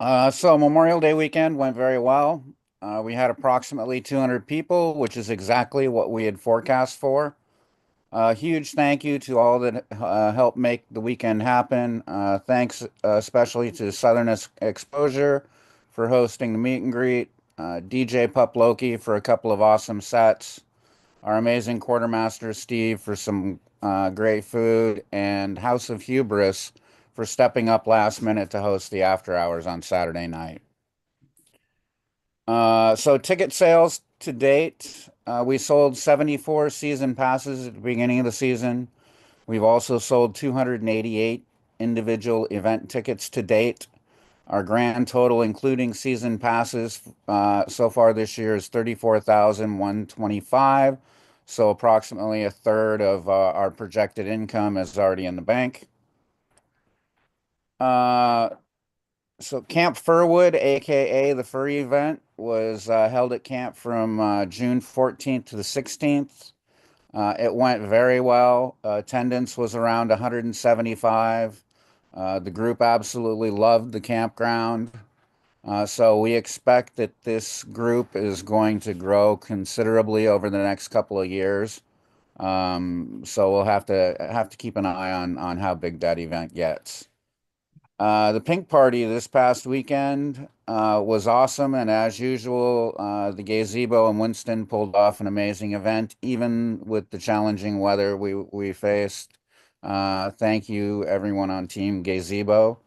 So Memorial Day weekend went very well. We had approximately 200 people, which is exactly what we had forecast for. A huge thank you to all that helped make the weekend happen. Thanks especially to Southern Exposure for hosting the meet and greet, DJ Pup Loki for a couple of awesome sets, our amazing quartermaster Steve for some great food, and House of Hubris for stepping up last minute to host the after hours on Saturday night. So ticket sales to date, we sold 74 season passes at the beginning of the season. We've also sold 288 individual event tickets to date. Our grand total, including season passes, so far this year is 34,125. So approximately a third of our projected income is already in the bank. So Camp Furwood, aka the Furry event, was held at camp from June 14th to the 16th. It went very well. Attendance was around 175. The group absolutely loved the campground. So we expect that this group is going to grow considerably over the next couple of years. So we'll have to keep an eye on how big that event gets. The Pink Party this past weekend was awesome, and as usual, the Gazebo and Winston pulled off an amazing event, even with the challenging weather we faced. Thank you, everyone on Team Gazebo.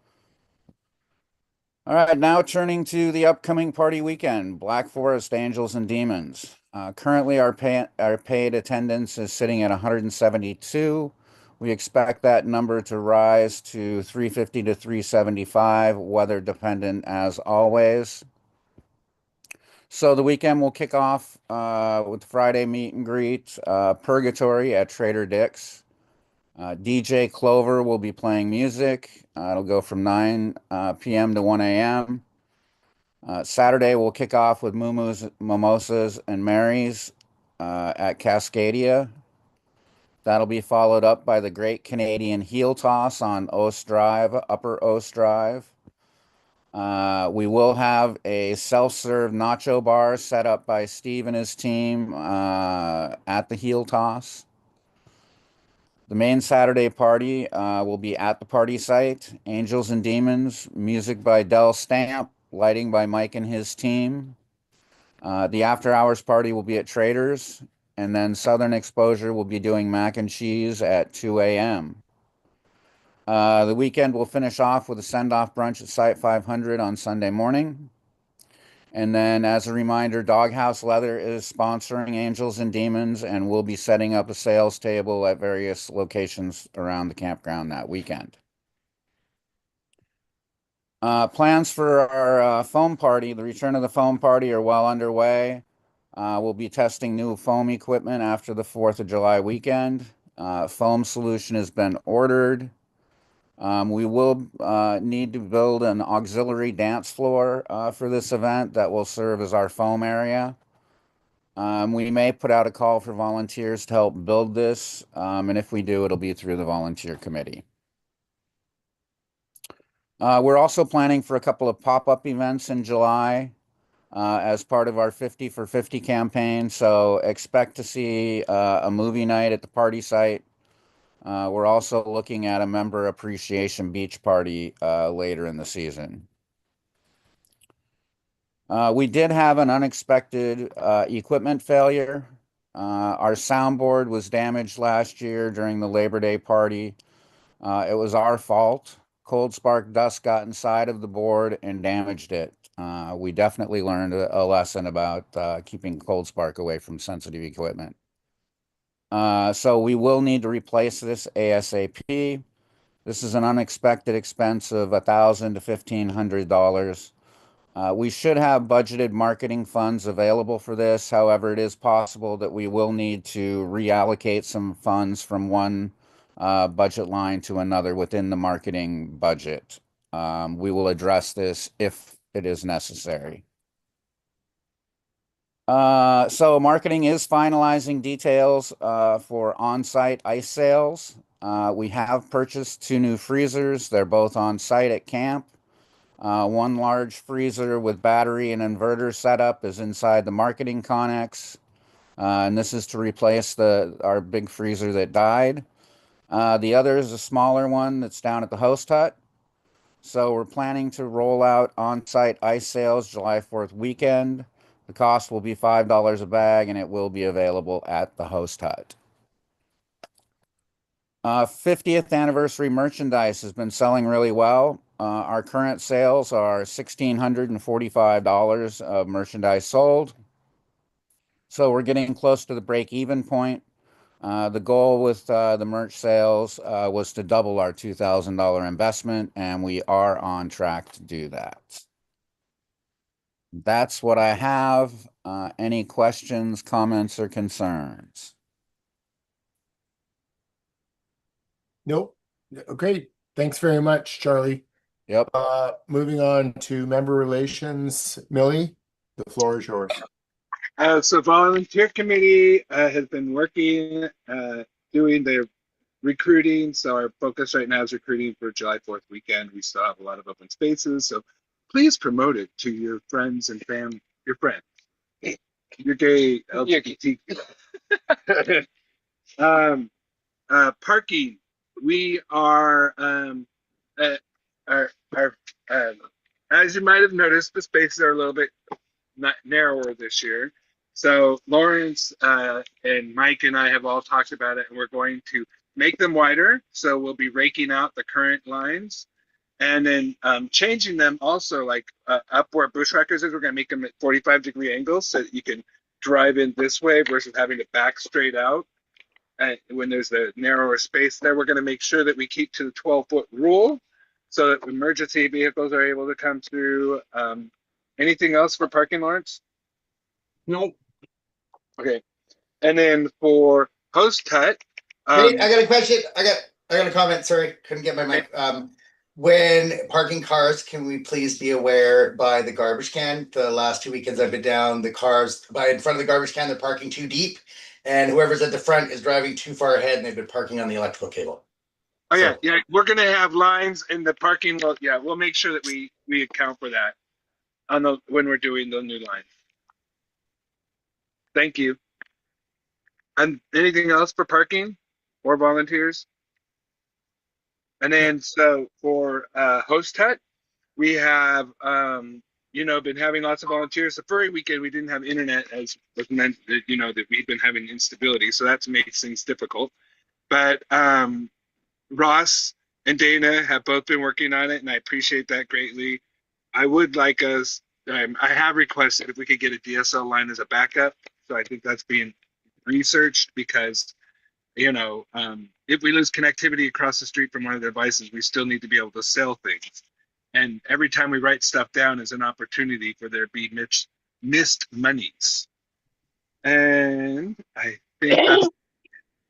All right, now turning to the upcoming party weekend, Black Forest Angels and Demons. Currently, our paid attendance is sitting at 172. We expect that number to rise to 350 to 375, weather dependent as always. So the weekend will kick off with Friday meet and greet, Purgatory at Trader Dick's. DJ Clover will be playing music. It'll go from 9 p.m. to 1 a.m. Saturday will kick off with Mumu's Mimosas and Mary's at Cascadia. That'll be followed up by the Great Canadian Heel Toss on Oast Drive, Upper Oast Drive. We will have a self-serve nacho bar set up by Steve and his team at the Heel Toss. The main Saturday party will be at the party site. Angels and Demons, music by Del Stamp, lighting by Mike and his team. The after-hours party will be at Traders. And then Southern Exposure will be doing mac and cheese at 2 a.m. The weekend will finish off with a send-off brunch at Site 500 on Sunday morning. And then, as a reminder, Doghouse Leather is sponsoring Angels and Demons and will be setting up a sales table at various locations around the campground that weekend. Plans for our foam party, the return of the foam party, are well underway. We'll be testing new foam equipment after the 4th of July weekend. Foam solution has been ordered. We will need to build an auxiliary dance floor for this event that will serve as our foam area. We may put out a call for volunteers to help build this, and if we do, it'll be through the volunteer committee. We're also planning for a couple of pop-up events in July. As part of our 50 for 50 campaign. So expect to see a movie night at the party site. We're also looking at a member appreciation beach party later in the season. We did have an unexpected equipment failure. Our soundboard was damaged last year during the Labor Day party. It was our fault. Cold spark dust got inside of the board and damaged it. We definitely learned a lesson about keeping cold spark away from sensitive equipment. So we will need to replace this ASAP. This is an unexpected expense of $1,000 to $1,500. We should have budgeted marketing funds available for this. However, it is possible that we will need to reallocate some funds from one budget line to another within the marketing budget. We will address this if it is necessary. So marketing is finalizing details for on-site ice sales. We have purchased 2 new freezers. They're both on site at camp. One large freezer with battery and inverter setup is inside the marketing connex. And this is to replace our big freezer that died. The other is a smaller one that's down at the host hut. So we're planning to roll out on-site ice sales July 4th weekend. The cost will be $5 a bag, and it will be available at the host hut. 50th anniversary merchandise has been selling really well. Our current sales are $1,645 of merchandise sold. So we're getting close to the break-even point. The goal with the merch sales was to double our $2,000 investment, and we are on track to do that. That's what I have. Any questions, comments, or concerns? Nope. Great. Thanks very much, Charlie. Yep. Moving on to member relations, Millie, the floor is yours. So volunteer committee has been working, doing their recruiting. So our focus right now is recruiting for July 4th weekend. We still have a lot of open spaces. So please promote it to your friends and your friends, your gay LGBT. Parking. We are, as you might have noticed, the spaces are a little bit narrower this year. So Lawrence and Mike and I have all talked about it, and we're going to make them wider. So we'll be raking out the current lines and then changing them also, like up where Bushwhackers is, we're going to make them at 45-degree angles so that you can drive in this way versus having to back straight out. And when there's a narrower space there, we're going to make sure that we keep to the 12-foot rule so that emergency vehicles are able to come through. Anything else for parking, Lawrence? Nope. Okay. And then for host hut. Hey, I got a question. I got a comment. Sorry, couldn't get my mic. When parking cars, can we please be aware by the garbage can? The last 2 weekends I've been down, the cars in front of the garbage can, they're parking too deep. And whoever's at the front is driving too far ahead, and they've been parking on the electrical cable. Oh yeah, yeah. We're gonna have lines in the parking lot. Yeah, we'll make sure that we account for that on when we're doing the new line. Thank you. And anything else for parking or volunteers? And then so for host hut, we have been having lots of volunteers. The furry weekend we didn't have internet, as was meant, that we've been having instability, so that's made things difficult. But Ross and Dana have both been working on it, and I appreciate that greatly. I would like us, I have requested if we could get a DSL line as a backup. So I think that's being researched because, if we lose connectivity across the street from one of the devices, we still need to be able to sell things. And every time we write stuff down is an opportunity for there to be missed monies. And I think that's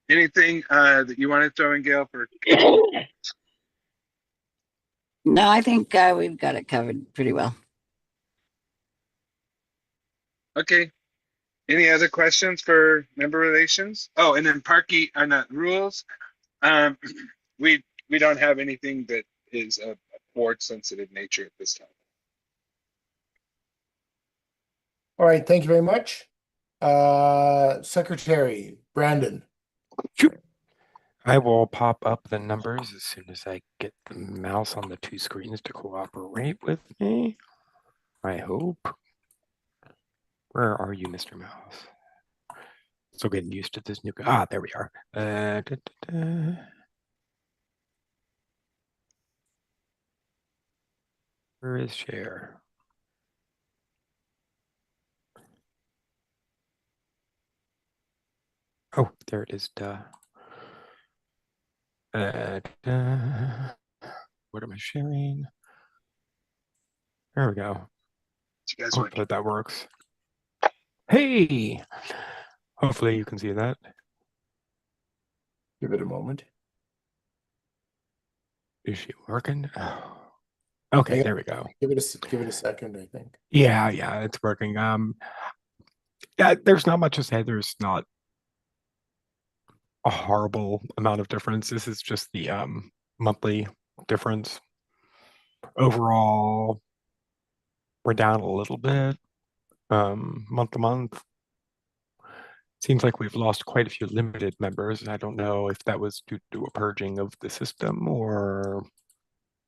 anything that you want to throw in, Gail, for? No, I think we've got it covered pretty well. Okay. Any other questions for member relations? Oh, and then parking rules. We don't have anything that is a board sensitive nature at this time. All right, thank you very much. Secretary Brandon. I will pop up the numbers as soon as I get the mouse on the two screens to cooperate with me. I hope. Where are you, Mr. Mouse? Still getting used to this new. There we are. Where is share? Oh, there it is. What am I sharing? There we go. Hopefully that works. Hey, hopefully you can see that. Give it a moment. Is she working? Oh. Okay, there we go. Give it a second, I think. Yeah, it's working. Yeah, there's not much to say. There's not a horrible amount of difference. This is just the monthly difference. Overall, we're down a little bit month to month. seems like we've lost quite a few limited members. And I don't know if that was due to a purging of the system or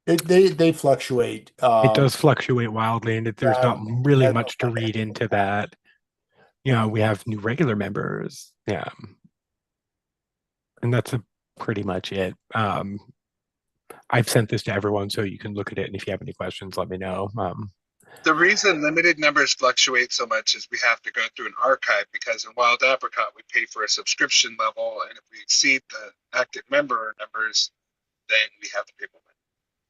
They fluctuate. it does fluctuate wildly, and there's not really yeah, much to read into that. You know, we have new regular members. Yeah. And that's pretty much it. I've sent this to everyone so you can look at it, and if you have any questions, let me know. The reason limited numbers fluctuate so much is we have to go through an archive, because in Wild Apricot we pay for a subscription level, and if we exceed the active member numbers, then we have to pay more.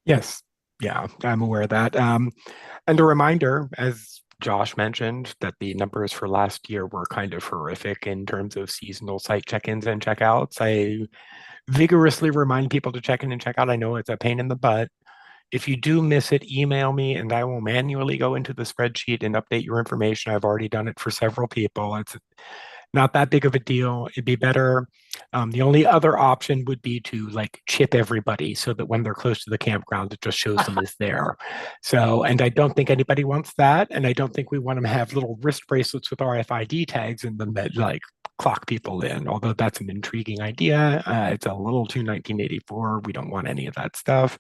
Yes, yeah, I'm aware of that. And a reminder, as Josh mentioned, that the numbers for last year were kind of horrific in terms of seasonal site check-ins and checkouts. I vigorously remind people to check in and check out. I know it's a pain in the butt. If you do miss it, email me and I will manually go into the spreadsheet and update your information. I've already done it for several people. It's not that big of a deal. It'd be better. The only other option would be to like chip everybody so that when they're close to the campground, it just shows them as there. So, and I don't think anybody wants that. And I don't think we want them to have little wrist bracelets with RFID tags in them that like clock people in, although that's an intriguing idea. It's a little too 1984. We don't want any of that stuff.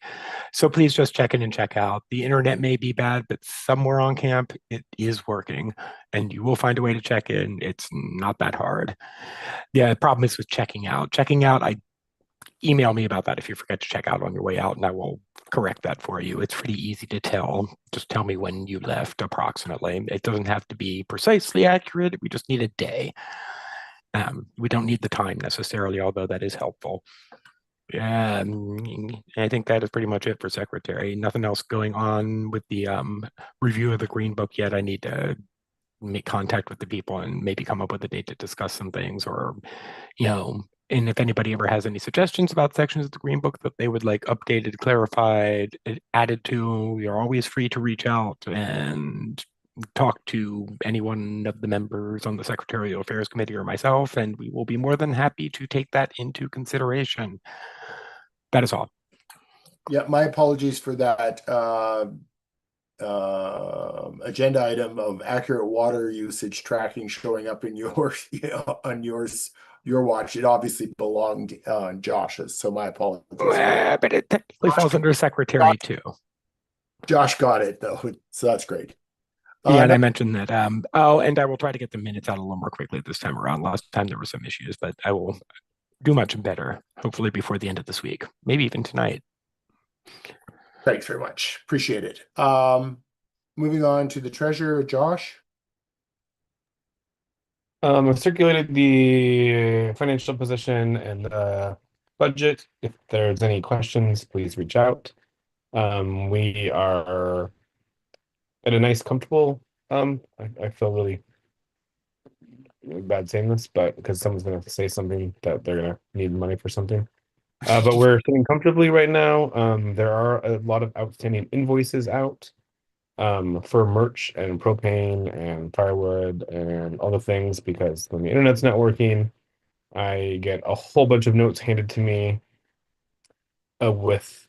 So please just check in and check out. The internet may be bad, but somewhere on camp, it is working and you will find a way to check in. It's not that hard. Yeah, the problem is with checking out. Checking out, email me about that if you forget to check out on your way out, and I will correct that for you. It's pretty easy to tell. Just tell me when you left approximately. It doesn't have to be precisely accurate. We just need a day. We don't need the time necessarily, although that is helpful. I think that is pretty much it for secretary. Nothing else going on with the review of the Green Book yet. I need to make contact with the people and maybe come up with a date to discuss some things, or, you know, and if anybody ever has any suggestions about sections of the Green Book that they would like updated, clarified, added to, you're always free to reach out and talk to any one of the members on the Secretarial Affairs Committee or myself, and we will be more than happy to take that into consideration. That is all. Yeah, my apologies for that agenda item of accurate water usage tracking showing up in your on your watch. It obviously belonged on Josh's, so my apologies. But it technically falls under secretary too. Josh got it though, so that's great. Yeah, and I mentioned that. And I will try to get the minutes out a little more quickly this time around. Last time there were some issues, but I will do much better, hopefully before the end of this week, maybe even tonight. Thanks very much. Appreciate it. Moving on to the treasurer, Josh. I've circulated the financial position and budget. If there's any questions, please reach out. We are at a nice, comfortable. I feel really bad saying this, but because someone's going to say something that they're going to need money for something. But we're sitting comfortably right now. There are a lot of outstanding invoices out for merch and propane and firewood and all the things, because when the internet's not working, I get a whole bunch of notes handed to me with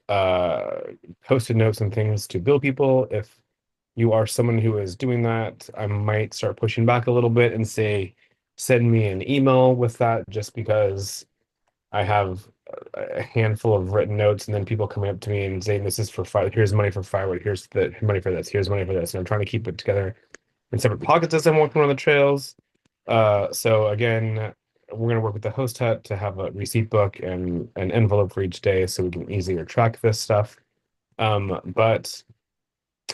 posted notes and things to bill people. If you are someone who is doing that, I might start pushing back a little bit and say, send me an email with that, just because I have a handful of written notes and then people coming up to me and saying, this is for fire, here's money for firewood, here's the money for this, here's money for this. And I'm trying to keep it together in separate pockets as I'm walking on the trails. So again, we're going to work with the host hut to have a receipt book and an envelope for each day so we can easier track this stuff. But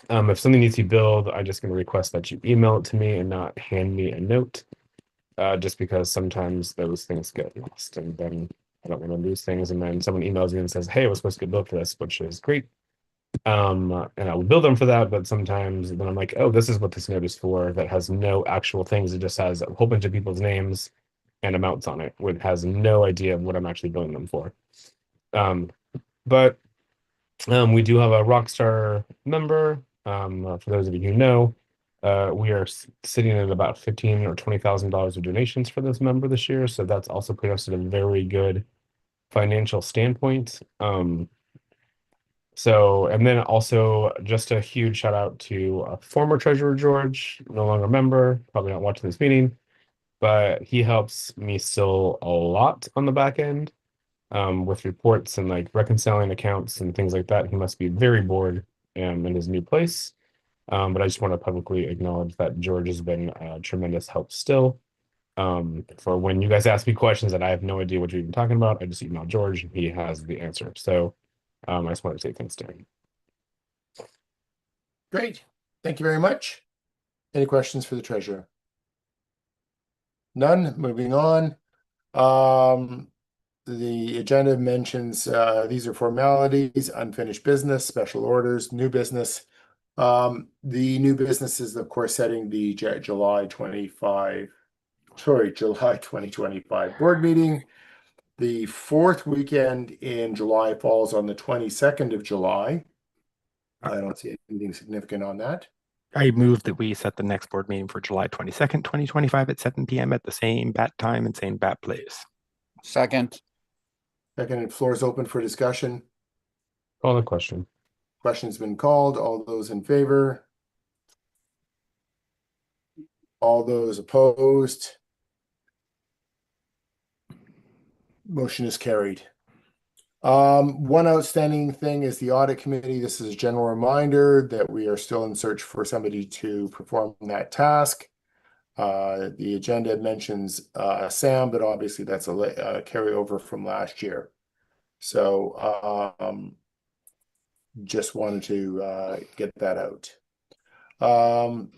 if something needs to be billed, I'm just going to request that you email it to me and not hand me a note, just because sometimes those things get lost and then I don't want to lose things. And then someone emails me and says, hey, I was supposed to get billed for this, which is great. And I will bill them for that. But sometimes then I'm like, oh, this is what this note is for. That has no actual things. It just has a whole bunch of people's names and amounts on it, which has no idea of what I'm actually billing them for. But we do have a Rockstar member. For those of you who know, we are sitting at about $15,000 or $20,000 of donations for this member this year. So that's also put us at a very good financial standpoint. So, and then also just a huge shout out to former treasurer George, no longer a member, probably not watching this meeting. but he helps me still a lot on the back end, with reports and like reconciling accounts and things like that. He must be very bored in his new place. But I just want to publicly acknowledge that George has been a tremendous help still. For when you guys ask me questions that I have no idea what you're even talking about, I just email George and he has the answer. So I just wanted to say thanks to him. Great. Thank you very much. Any questions for the treasurer? None. Moving on. The agenda mentions these are formalities, unfinished business, special orders, new business. The new business is, of course, setting the July 2025 board meeting. The fourth weekend in July falls on the 22nd of July. I don't see anything significant on that. I move that we set the next board meeting for July 22nd, 2025 at 7 p.m. at the same bat time and same bat place. Second. Second, and floor is open for discussion. Call the question. Question's been called. All those in favor? All those opposed? Motion is carried. One outstanding thing is the audit committee. This is a general reminder that we are still in search for somebody to perform that task. The agenda mentions Sam, but obviously that's a carryover from last year. So just wanted to get that out.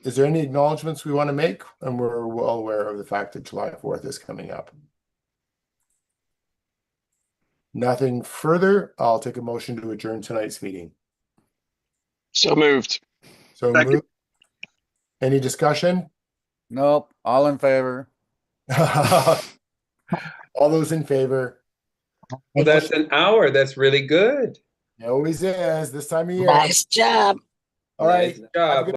Is there any acknowledgements we want to make? And we're well aware of the fact that July 4th is coming up. Nothing further. I'll take a motion to adjourn tonight's meeting. So moved. So moved. Any discussion? Nope. All in favor. All those in favor. Well, that's an hour. That's really good. It always is this time of year. Nice job. All right. Nice job.